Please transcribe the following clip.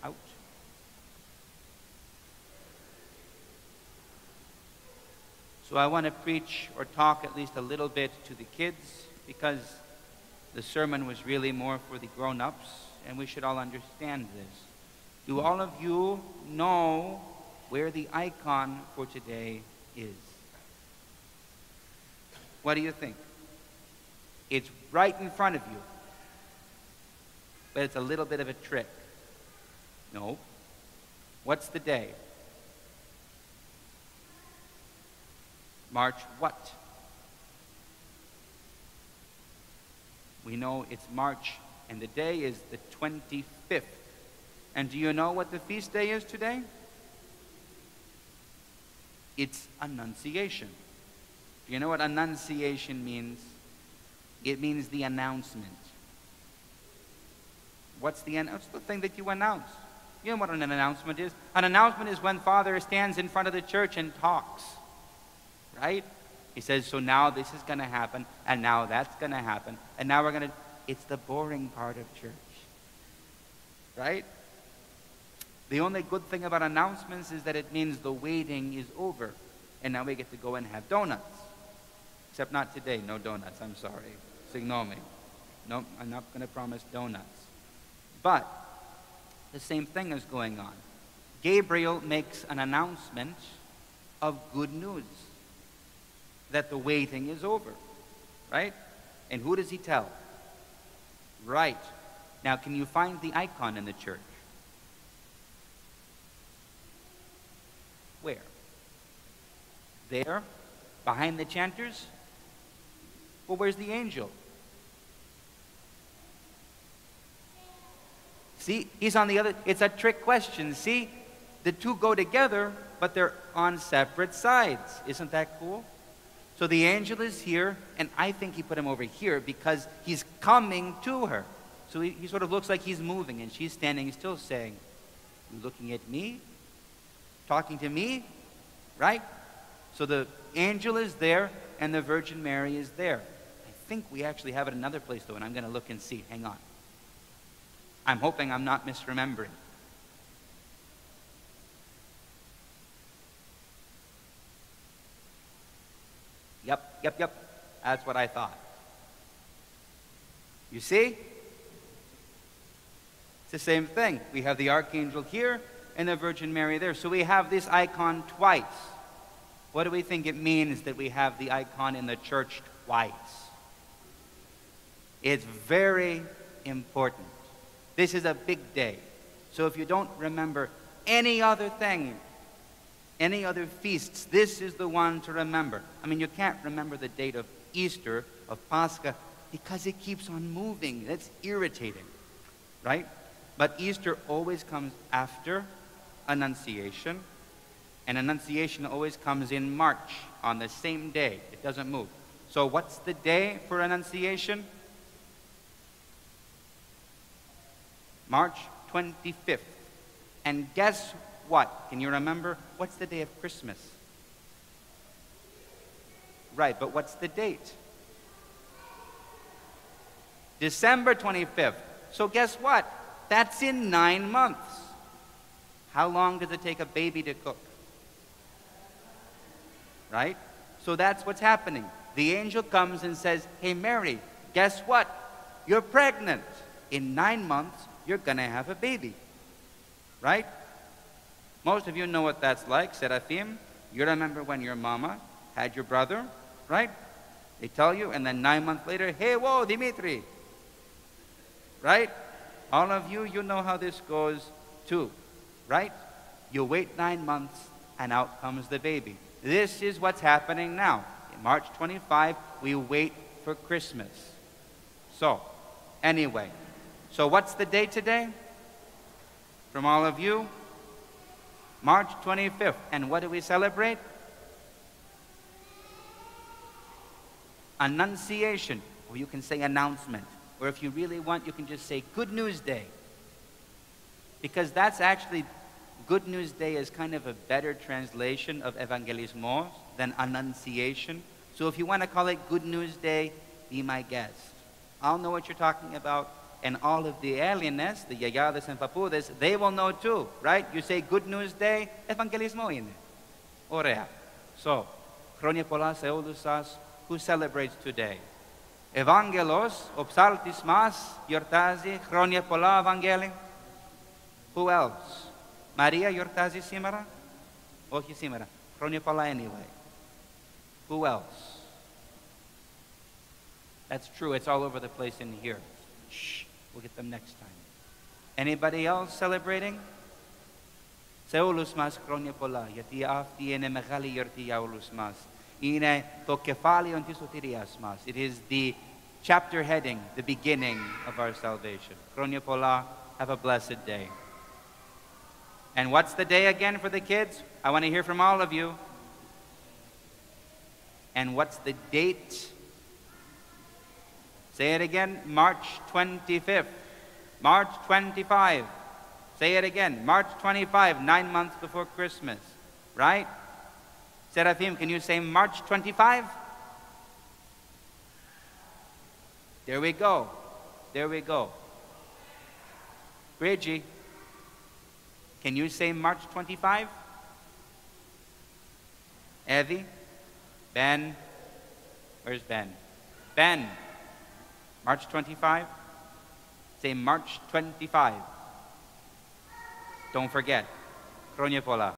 out. So I want to preach or talk at least a little bit to the kids, because the sermon was really more for the grown-ups, and we should all understand this. Do all of you know where the icon for today is? What do you think? It's right in front of you, but it's a little bit of a trick. No. What's the day? March what? We know it's March, and the day is the 25th. And do you know what the feast day is today? It's Annunciation. Do you know what Annunciation means? It means the announcement. What's the thing that you announce? You know what an announcement is? An announcement is when Father stands in front of the church and talks. Right? He says, so now this is going to happen, and now that's going to happen, and now we're going to... It's the boring part of church. Right? The only good thing about announcements is that it means the waiting is over, and now we get to go and have donuts. Except not today, no donuts, I'm sorry. So ignore me. No, I'm not going to promise donuts. But the same thing is going on. Gabriel makes an announcement of good news, that the waiting is over, right? And who does he tell? Right. Now, can you find the icon in the church? Where? There? Behind the chanters? Well, where's the angel? See, he's on the other... It's a trick question. See, the two go together, but they're on separate sides. Isn't that cool? So the angel is here, and I think he put him over here because he's coming to her. So he sort of looks like he's moving, and she's standing still saying, you looking at me? Talking to me? Right? So the angel is there, and the Virgin Mary is there. I think we actually have it another place, though, and I'm going to look and see. Hang on. I'm hoping I'm not misremembering. Yep. That's what I thought. You see? It's the same thing. We have the archangel here and the Virgin Mary there. So we have this icon twice. What do we think it means that we have the icon in the church twice? It's very important. This is a big day. So if you don't remember any other thing, any other feasts, this is the one to remember. I mean, you can't remember the date of Easter, of Pascha, because it keeps on moving. That's irritating, right? But Easter always comes after Annunciation, and Annunciation always comes in March, on the same day. It doesn't move. So what's the day for Annunciation? March 25th. And guess what? Can you remember? What's the day of Christmas? Right, but what's the date? December 25th. So guess what? That's in 9 months. How long does it take a baby to cook? Right? So that's what's happening. The angel comes and says, hey Mary, guess what? You're pregnant. In 9 months, you're going to have a baby. Right? Most of you know what that's like, Seraphim. You remember when your mama had your brother, right? They tell you, and then 9 months later, hey, whoa, Dimitri. Right? All of you, you know how this goes too, right? You wait 9 months, and out comes the baby. This is what's happening now. In March 25, we wait for Christmas. So, anyway, so what's the date today? From all of you? March 25th. And what do we celebrate? Annunciation. Or you can say announcement. Or if you really want, you can just say Good News Day. Because that's actually, Good News Day is kind of a better translation of Evangelismos than Annunciation. So if you want to call it Good News Day, be my guest. I'll know what you're talking about. And all of the alienness, the yayadas and papudes, they will know too, right? You say Good News Day, evangelismo in it. Orea. So, Chronia Pola Seulusas, who celebrates today? Evangelos, Opsaltis Mas, Yortazi, Chronia Pola Evangelium. Who else? Maria Yortazi Simara? Ohi Simara. Chronia Pola anyway. Who else? That's true, it's all over the place in here. Shh, we'll get them next time. Anybody else celebrating? Seulus mas chronia pola, yati afti ene megali yerti yaulus mas. Ine to kefali onti sotirias mas. It is the chapter heading, the beginning of our salvation. Chronia pola, have a blessed day. And what's the day again for the kids? I want to hear from all of you. And what's the date? Say it again, March 25th. March 25. Say it again, March 25, 9 months before Christmas. Right? Seraphim, can you say March 25? There we go. There we go. Bridgie, can you say March 25? Evie? Ben? Where's Ben? Ben, March 25? Say March 25. Don't forget. Chronia Pola.